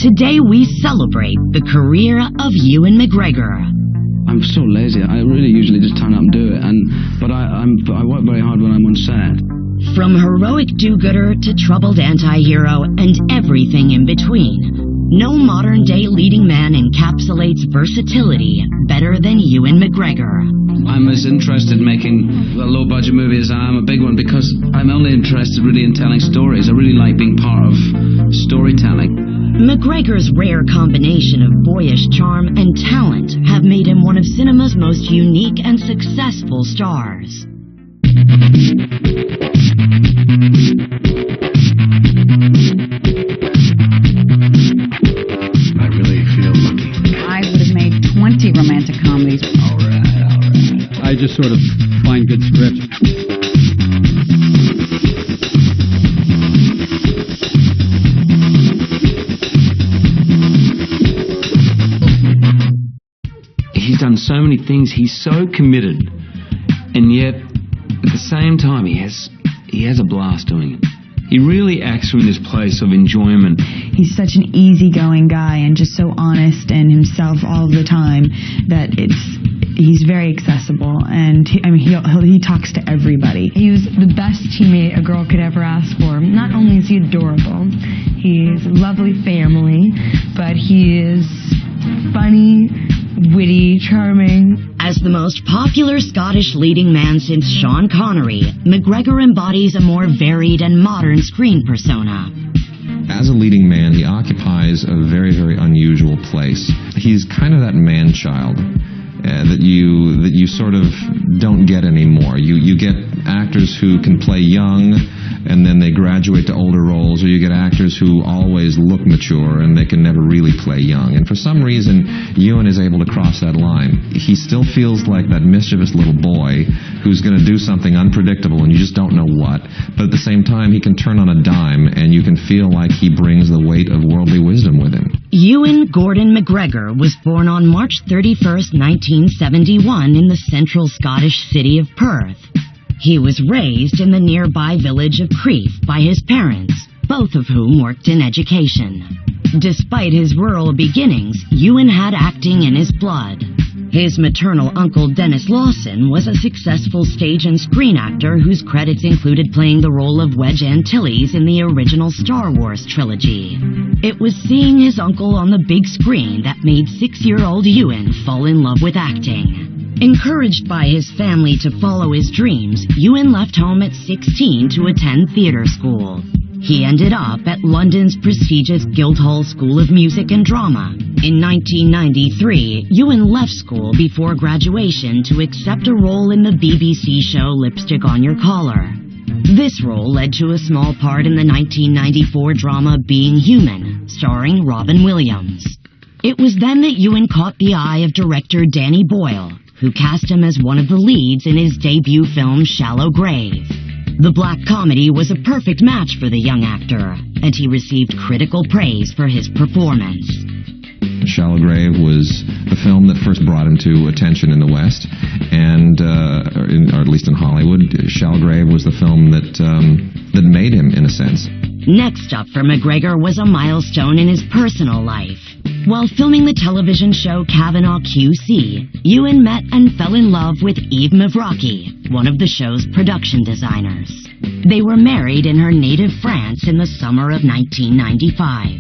Today we celebrate the career of Ewan McGregor. I'm so lazy. I really usually just turn up and do it, but I work very hard when I'm on set. From heroic do-gooder to troubled anti-hero and everything in between, no modern-day leading man encapsulates versatility better than Ewan McGregor. I'm as interested in making a low-budget movie as I am a big one because I'm only interested really in telling stories. I really like being part of storytelling. McGregor's rare combination of boyish charm and talent have made him one of cinema's most unique and successful stars. I really feel lucky. I would have made 20 romantic comedies. All right. I just sort of find good scripts. He's done so many things. He's so committed, and yet at the same time he has a blast doing it. He really acts from this place of enjoyment. He's such an easygoing guy and just so honest and himself all the time that he's very accessible, and he talks to everybody. He was the best teammate a girl could ever ask for. Not only is he adorable, he's a lovely family, but he is funny, witty, charming. As the most popular Scottish leading man since Sean Connery, McGregor embodies a more varied and modern screen persona. As a leading man, he occupies a very, very unusual place. He's kind of that man-child that you sort of don't get anymore. You get actors who can play young and then they graduate to older roles, or you get actors who always look mature and they can never really play young. And for some reason, Ewan is able to cross that line. He still feels like that mischievous little boy who's going to do something unpredictable and you just don't know what. But at the same time, he can turn on a dime and you can feel like he brings the weight of worldly wisdom with him. Ewan Gordon McGregor was born on March 31st, 1971 in the central Scottish city of Perth. He was raised in the nearby village of Crieff by his parents, both of whom worked in education. Despite his rural beginnings, Ewan had acting in his blood. His maternal uncle Dennis Lawson was a successful stage and screen actor whose credits included playing the role of Wedge Antilles in the original Star Wars trilogy. It was seeing his uncle on the big screen that made 6-year-old Ewan fall in love with acting. Encouraged by his family to follow his dreams, Ewan left home at 16 to attend theatre school. He ended up at London's prestigious Guildhall School of Music and Drama. In 1993, Ewan left school before graduation to accept a role in the BBC show Lipstick on Your Collar. This role led to a small part in the 1994 drama Being Human, starring Robin Williams. It was then that Ewan caught the eye of director Danny Boyle, who cast him as one of the leads in his debut film Shallow Grave. The black comedy was a perfect match for the young actor, and he received critical praise for his performance. Shallow Grave was the film that first brought him to attention in the West, or at least in Hollywood. Shallow Grave was the film that made him, in a sense. Next up for McGregor was a milestone in his personal life. While filming the television show Kavanaugh QC, Ewan met and fell in love with Eve Mavraki, one of the show's production designers. They were married in her native France in the summer of 1995.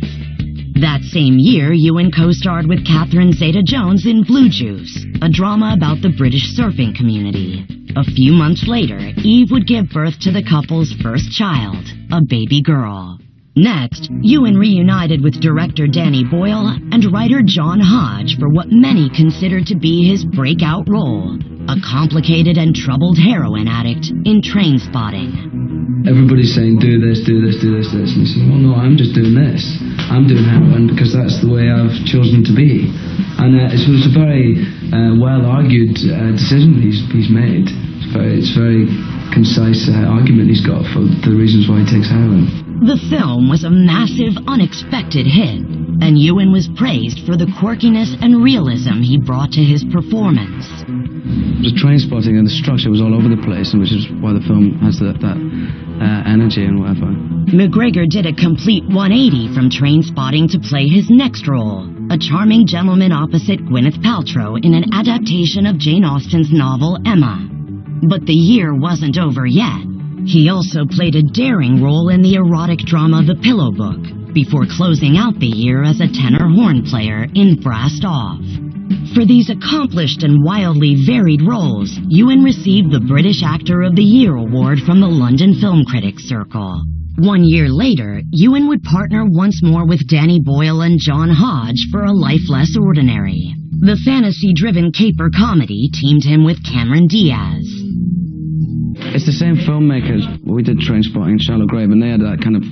That same year, Ewan co-starred with Catherine Zeta-Jones in Blue Juice, a drama about the British surfing community. A few months later, Eve would give birth to the couple's first child, a baby girl. Next, Ewan reunited with director Danny Boyle and writer John Hodge for what many considered to be his breakout role, a complicated and troubled heroin addict in Trainspotting. Everybody's saying, do this, do this, do this, this. And he said, well, no, I'm just doing this. I'm doing heroin because that's the way I've chosen to be. And it was a very well-argued decision he's made. It's very concise argument he's got for the reasons why he takes heroin. The film was a massive, unexpected hit, and Ewan was praised for the quirkiness and realism he brought to his performance. The Trainspotting and the structure was all over the place, and which is why the film has that energy and whatever. McGregor did a complete 180 from Trainspotting to play his next role, a charming gentleman opposite Gwyneth Paltrow in an adaptation of Jane Austen's novel Emma. But the year wasn't over yet. He also played a daring role in the erotic drama The Pillow Book, before closing out the year as a tenor horn player in Brassed Off. For these accomplished and wildly varied roles, Ewan received the British Actor of the Year award from the London Film Critics Circle. 1 year later, Ewan would partner once more with Danny Boyle and John Hodge for A Life Less Ordinary. The fantasy-driven caper comedy teamed him with Cameron Diaz. It's the same filmmakers. We did Trainspotting and Shallow Grave, and they had that kind of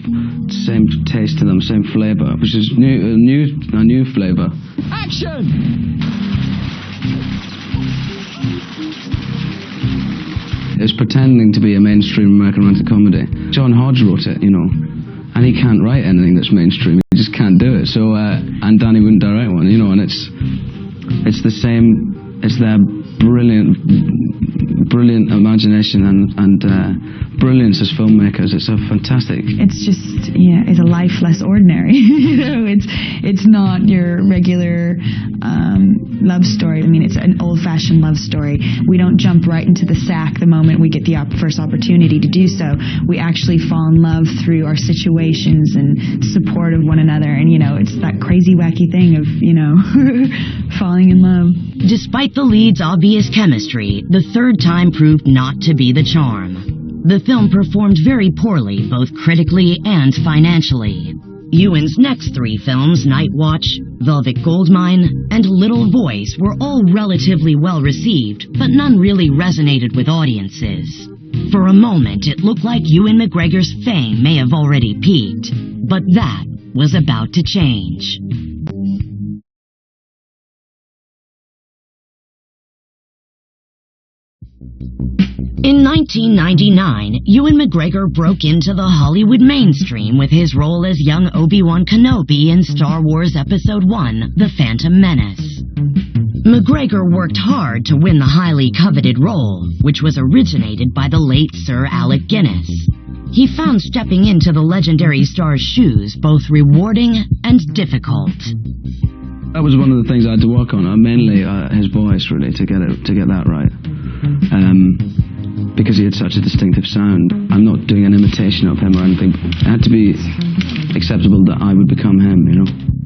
same taste to them, same flavour, which is a new flavour. Action! It's pretending to be a mainstream American romantic comedy. John Hodge wrote it, you know, and he can't write anything that's mainstream. He just can't do it. So, and Danny wouldn't direct one, you know, and it's the same. It's their brilliant imagination and brilliance as filmmakers. It's a fantastic. It's just, it's a life less ordinary. It's not your regular love story. I mean, it's an old-fashioned love story. We don't jump right into the sack the moment we get the first opportunity to do so. We actually fall in love through our situations and support of one another. And, it's that crazy, wacky thing of, falling in love. Despite the lead's obvious chemistry, the third time proved not to be the charm. The film performed very poorly, both critically and financially. Ewan's next 3 films, Night Watch, Velvet Goldmine, and Little Voice, were all relatively well received, but none really resonated with audiences. For a moment, it looked like Ewan McGregor's fame may have already peaked, but that was about to change. In 1999, Ewan McGregor broke into the Hollywood mainstream with his role as young Obi-Wan Kenobi in Star Wars Episode I, The Phantom Menace. McGregor worked hard to win the highly coveted role, which was originated by the late Sir Alec Guinness. He found stepping into the legendary star's shoes both rewarding and difficult. That was one of the things I had to work on, mainly his voice, really, to get that right. Because he had such a distinctive sound. I'm not doing an imitation of him or anything. It had to be acceptable that I would become him,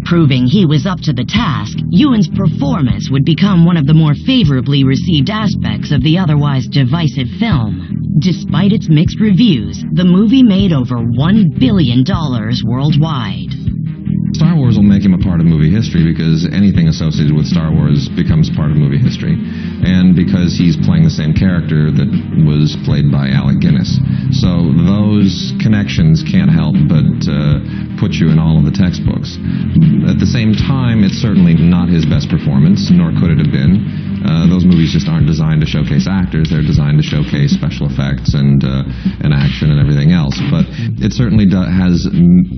Proving he was up to the task, Ewan's performance would become one of the more favorably received aspects of the otherwise divisive film. Despite its mixed reviews, the movie made over $1 billion worldwide. Star Wars will make him a part of movie history because anything associated with Star Wars becomes part of movie history. And because he's playing the same character that was played by Alec Guinness. So those connections can't help but put you in all of the textbooks. At the same time, it's certainly not his best performance, nor could it have been. Those movies just aren't designed to showcase actors. They're designed to showcase special effects and action and everything else. But it certainly has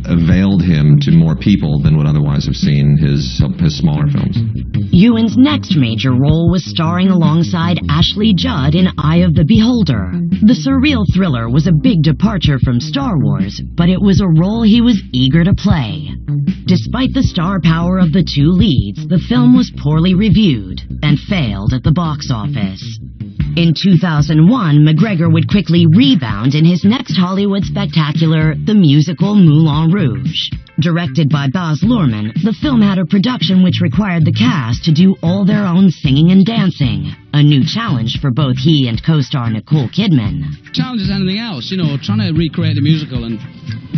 availed him to more people than would otherwise have seen his smaller films. Ewan's next major role was starring alongside Ashley Judd in Eye of the Beholder. The surreal thriller was a big departure from Star Wars, but it was a role he was eager to play. Despite the star power of the 2 leads, the film was poorly reviewed and failed at the box office. In 2001, McGregor would quickly rebound in his next Hollywood spectacular, the musical Moulin Rouge. Directed by Baz Luhrmann, the film had a production which required the cast to do all their own singing and dancing, a new challenge for both he and co-star Nicole Kidman. Challenge is anything else, trying to recreate a musical and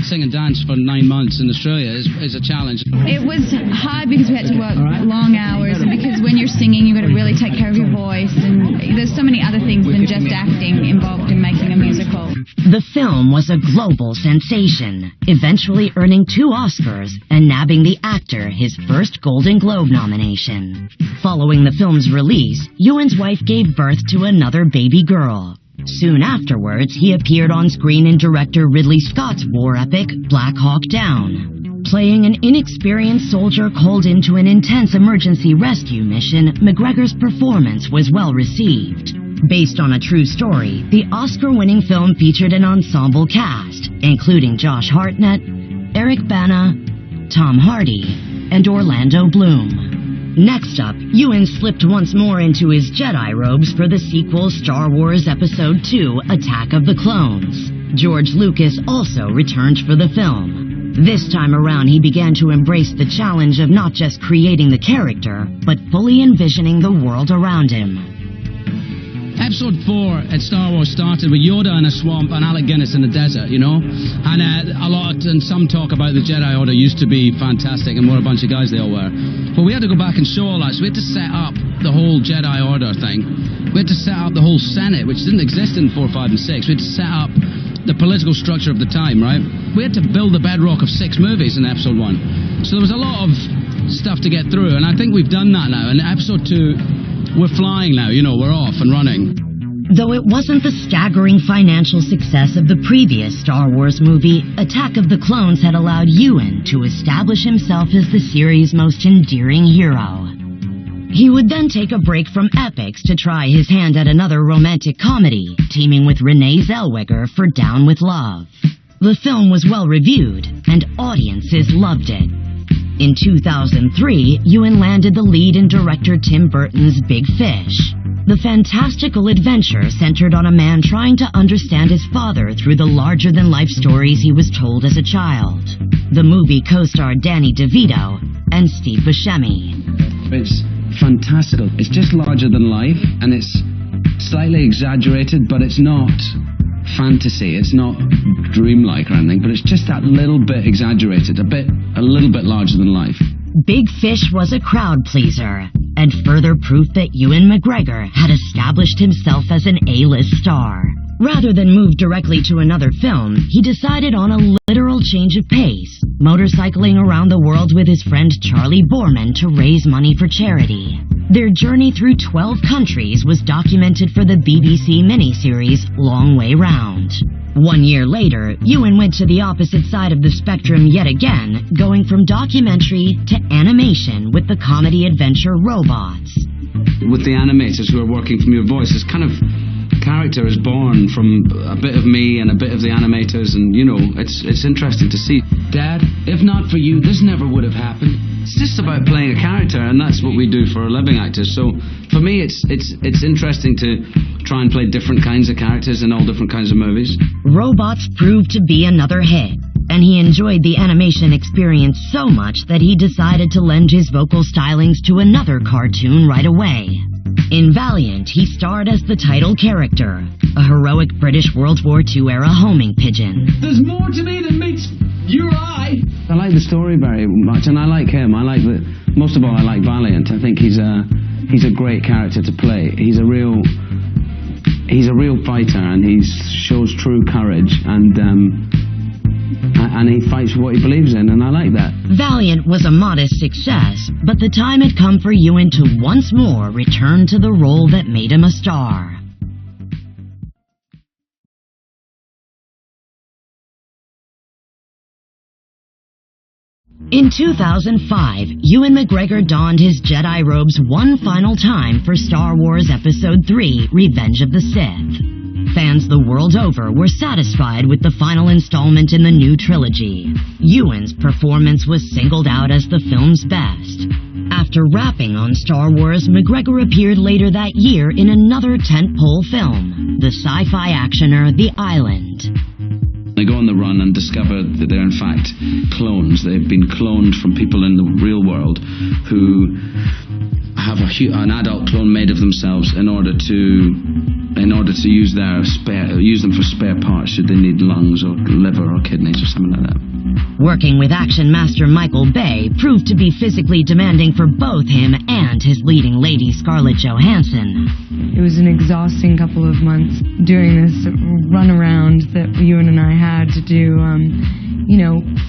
sing and dance for 9 months in Australia is a challenge. It was hard because we had to work long hours, and because when you're singing you've got to really take care of your voice, and there's so many other things than just acting involved in making a musical. The film was a global sensation, eventually earning 2 Oscars and nabbing the actor his first Golden Globe nomination. Following the film's release, Ewan's wife gave birth to another baby girl. Soon afterwards, he appeared on screen in director Ridley Scott's war epic, Black Hawk Down. Playing an inexperienced soldier called into an intense emergency rescue mission, McGregor's performance was well received. Based on a true story, the Oscar-winning film featured an ensemble cast, including Josh Hartnett, Eric Bana, Tom Hardy, and Orlando Bloom. Next up, Ewan slipped once more into his Jedi robes for the sequel Star Wars Episode II, Attack of the Clones. George Lucas also returned for the film. This time around, he began to embrace the challenge of not just creating the character, but fully envisioning the world around him. Episode 4 at Star Wars started with Yoda in a swamp and Alec Guinness in the desert, you know? And some talk about the Jedi Order used to be fantastic and what a bunch of guys they all were. But we had to go back and show all that, so we had to set up the whole Jedi Order thing. We had to set up the whole Senate, which didn't exist in 4, 5, and 6. We had to set up the political structure of the time, right? We had to build the bedrock of 6 movies in Episode 1. So there was a lot of stuff to get through, and I think we've done that now. And Episode 2... we're flying now, you know, we're off and running. Though it wasn't the staggering financial success of the previous Star Wars movie, Attack of the Clones had allowed Ewan to establish himself as the series' most endearing hero. He would then take a break from epics to try his hand at another romantic comedy, teaming with Renee Zellweger for Down with Love. The film was well reviewed, and audiences loved it. In 2003, Ewan landed the lead in director Tim Burton's Big Fish. The fantastical adventure centered on a man trying to understand his father through the larger-than-life stories he was told as a child. The movie co-starred Danny DeVito and Steve Buscemi. It's fantastical. It's just larger than life, and it's slightly exaggerated, but it's not fantasy. It's not dreamlike or anything, but it's just that little bit exaggerated, a little bit larger than life. Big Fish was a crowd pleaser, and further proof that Ewan McGregor had established himself as an A-list star. Rather than move directly to another film, he decided on a literal change of pace, motorcycling around the world with his friend Charlie Borman to raise money for charity. Their journey through 12 countries was documented for the BBC miniseries Long Way Round. 1 year later, Ewan went to the opposite side of the spectrum yet again, going from documentary to animation with the comedy adventure Robots. With the animators who are working from your voice, this kind of character is born from a bit of me and a bit of the animators, and, you know, it's interesting to see. Dad, if not for you, this never would have happened. It's just about playing a character, and that's what we do for living actors. So for me, it's interesting to try and play different kinds of characters in all different kinds of movies. Robots proved to be another hit, and he enjoyed the animation experience so much that he decided to lend his vocal stylings to another cartoon right away. In Valiant, he starred as the title character, a heroic British World War II-era homing pigeon. There's more to me than meets your eye. I like the story very much, and I like him. Most of all, I like Valiant. I think he's a great character to play. He's a real fighter, and he shows true courage, and he fights for what he believes in, and I like that. Valiant was a modest success, but the time had come for Ewan to once more return to the role that made him a star. In 2005, Ewan McGregor donned his Jedi robes one final time for Star Wars Episode III, Revenge of the Sith. Fans the world over were satisfied with the final installment in the new trilogy. Ewan's performance was singled out as the film's best. After rapping on Star Wars, McGregor appeared later that year in another tentpole film, the sci-fi actioner The Island. They go on the run and discover that they're in fact clones. They've been cloned from people in the real world who have an adult clone made of themselves in order to use them for spare parts should they need lungs or liver or kidneys or something like that. Working with action master Michael Bay proved to be physically demanding for both him and his leading lady Scarlett Johansson. It was an exhausting couple of months doing this run around that Ewan and I had to do.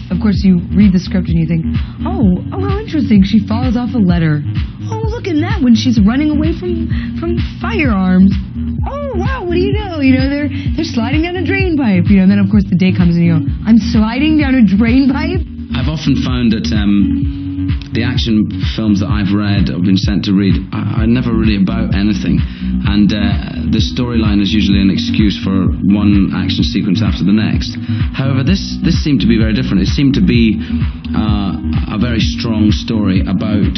Of course you read the script and you think, oh, how interesting, she falls off a letter. Oh, look at that when she's running away from firearms. Oh, wow, what do you know? They're sliding down a drain pipe. And then, of course, the day comes and you go, I'm sliding down a drain pipe? I've often found that the action films that I've read or been sent to read are never really about anything, and the storyline is usually an excuse for one action sequence after the next. However, this seemed to be very different. It seemed to be a very strong story about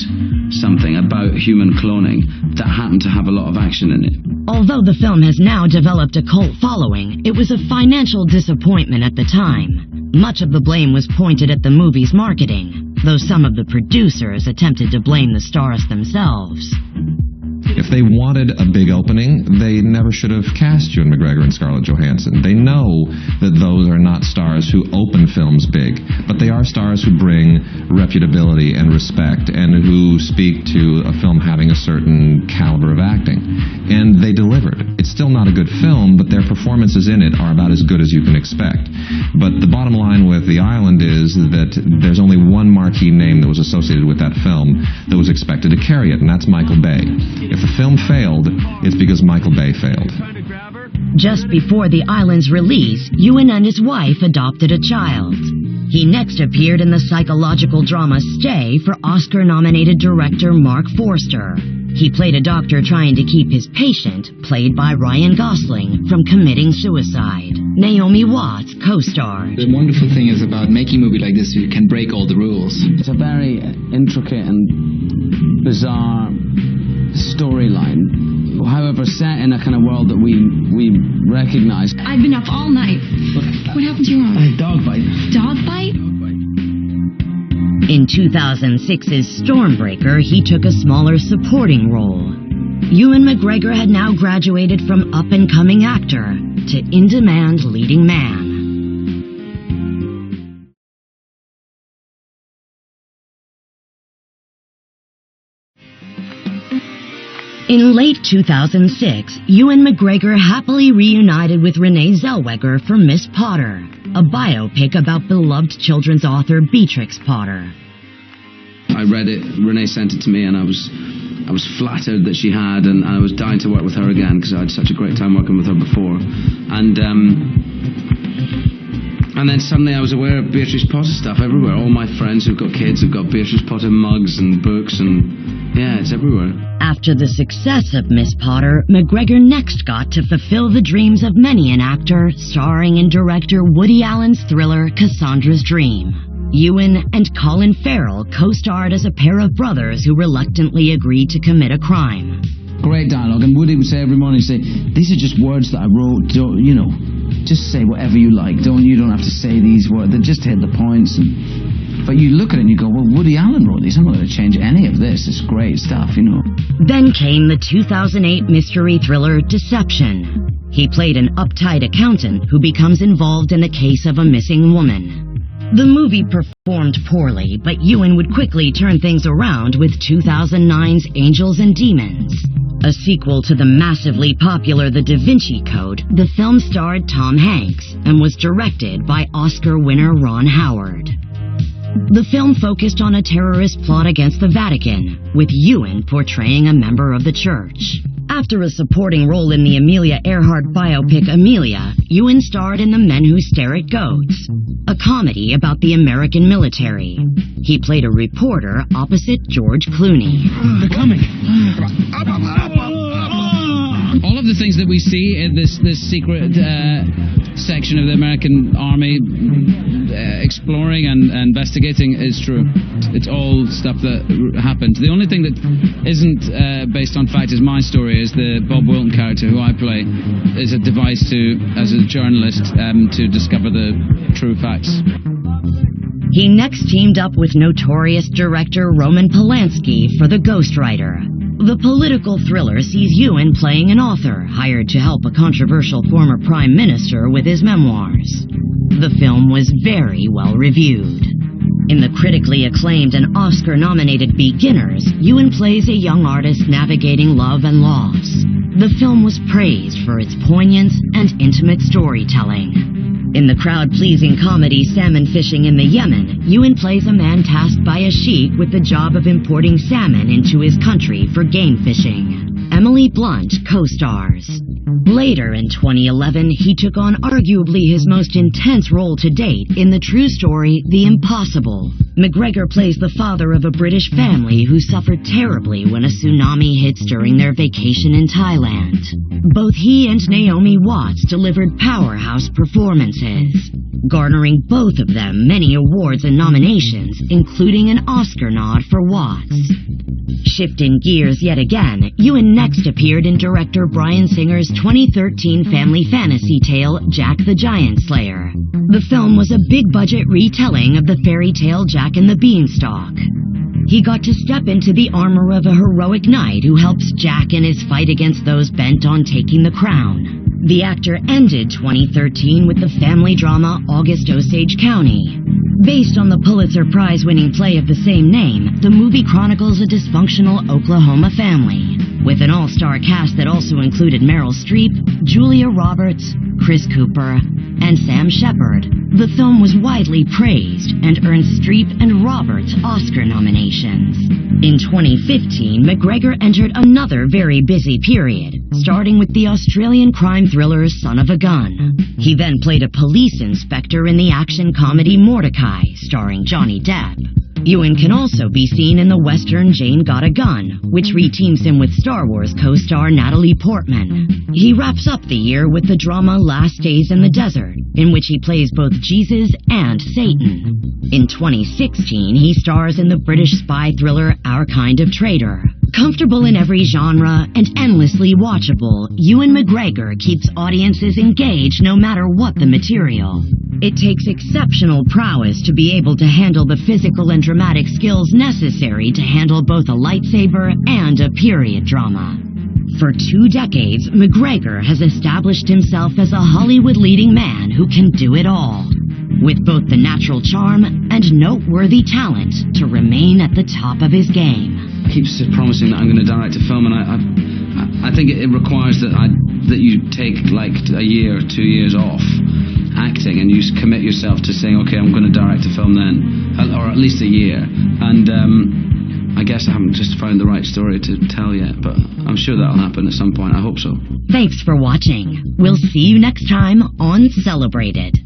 something, about human cloning, that happened to have a lot of action in it. Although the film has now developed a cult following, it was a financial disappointment at the time. Much of the blame was pointed at the movie's marketing, though some of the producers attempted to blame the stars themselves. If they wanted a big opening, they never should have cast Ewan McGregor and Scarlett Johansson. They know that those are not stars who open films big, but they are stars who bring reputability and respect and who speak to a film having a certain caliber of acting. And they delivered. It's still not a good film, but their performances in it are about as good as you can expect. But the bottom line with The Island is that there's only one marquee name that was associated with that film that was expected to carry it, and that's Michael Bay. If the film failed, it's because Michael Bay failed. Just before The Island's release, Ewan and his wife adopted a child. He next appeared in the psychological drama Stay for Oscar-nominated director Mark Forster. He played a doctor trying to keep his patient, played by Ryan Gosling, from committing suicide. Naomi Watts co-starred. The wonderful thing is about making a movie like this, you can break all the rules. It's a very intricate and bizarre storyline, however set in a kind of world that we recognize. I've been up all night. What happened to your arm? Dog bite. Dog bite? In 2006's Stormbreaker, he took a smaller supporting role. Ewan McGregor had now graduated from up-and-coming actor to in-demand leading man. In late 2006, Ewan McGregor happily reunited with Renee Zellweger for Miss Potter, a biopic about beloved children's author Beatrix Potter. I read it, Renee sent it to me, and I was flattered that she had, and I was dying to work with her again because I had such a great time working with her before. And then suddenly I was aware of Beatrix Potter stuff everywhere. All my friends who've got kids have got Beatrix Potter mugs and books, and yeah, it's everywhere. After the success of Miss Potter, McGregor next got to fulfill the dreams of many an actor, starring in director Woody Allen's thriller Cassandra's Dream. Ewan and Colin Farrell co-starred as a pair of brothers who reluctantly agreed to commit a crime. Great dialogue, and Woody would say every morning, these are just words that I wrote, just say whatever you like, you don't have to say these words, they just hit the points. But you look at it and you go, well, Woody Allen wrote these, I'm not going to change any of this, it's great stuff, Then came the 2008 mystery thriller Deception. He played an uptight accountant who becomes involved in the case of a missing woman. The movie performed poorly, but Ewan would quickly turn things around with 2009's Angels and Demons. A sequel to the massively popular The Da Vinci Code, the film starred Tom Hanks and was directed by Oscar winner Ron Howard. The film focused on a terrorist plot against the Vatican, with Ewan portraying a member of the church. After a supporting role in the Amelia Earhart biopic Amelia, Ewan starred in The Men Who Stare at Goats, a comedy about the American military. He played a reporter opposite George Clooney. They're coming. All of the things that we see in this secret section of the American Army exploring and investigating is true. It's all stuff that happened. The only thing that isn't based on fact is my story. Is the Bob Wilton character who I play is a device as a journalist to discover the true facts. He next teamed up with notorious director Roman Polanski for The Ghostwriter. The political thriller sees Ewan playing an author hired to help a controversial former prime minister with his memoirs. The film was very well reviewed. In the critically acclaimed and Oscar-nominated Beginners, Ewan plays a young artist navigating love and loss. The film was praised for its poignance and intimate storytelling. In the crowd-pleasing comedy Salmon Fishing in the Yemen, Ewan plays a man tasked by a sheik with the job of importing salmon into his country for game fishing. Emily Blunt co-stars. Later in 2011, he took on arguably his most intense role to date in the true story, The Impossible. McGregor plays the father of a British family who suffered terribly when a tsunami hits during their vacation in Thailand. Both he and Naomi Watts delivered powerhouse performances, garnering both of them many awards and nominations, including an Oscar nod for Watts. Shifting gears yet again, Ewan next appeared in director Bryan Singer's 2013 family fantasy tale, Jack the Giant Slayer. The film was a big-budget retelling of the fairy tale Jack and the Beanstalk. He got to step into the armor of a heroic knight who helps Jack in his fight against those bent on taking the crown. The actor ended 2013 with the family drama August Osage County. Based on the Pulitzer Prize-winning play of the same name, the movie chronicles a dysfunctional Oklahoma family. With an all-star cast that also included Meryl Streep, Julia Roberts, Chris Cooper, and Sam Shepard, the film was widely praised and earned Streep and Roberts Oscar nominations. In 2015, McGregor entered another very busy period, starting with the Australian crime thriller Son of a Gun. He then played a police inspector in the action comedy Mordecai, starring Johnny Depp. Ewan can also be seen in the western Jane Got a Gun, which reteams him with Star Wars co-star Natalie Portman. He wraps up the year with the drama Last Days in the Desert, in which he plays both Jesus and Satan. In 2016, he stars in the British spy thriller Our Kind of Traitor. Comfortable in every genre and endlessly watchable, Ewan McGregor keeps audiences engaged no matter what the material. It takes exceptional prowess to be able to handle the physical and dramatic skills necessary to handle both a lightsaber and a period drama. For 2 decades, McGregor has established himself as a Hollywood leading man who can do it all, with both the natural charm and noteworthy talent to remain at the top of his game. I keep promising that I'm going to direct a film, and I think it requires that you take like a year or 2 years off acting, and you commit yourself to saying, okay, I'm going to direct a film then, or at least a year. And I guess I haven't just found the right story to tell yet, but I'm sure that'll happen at some point. I hope so. Thanks for watching. We'll see you next time on Celebrated.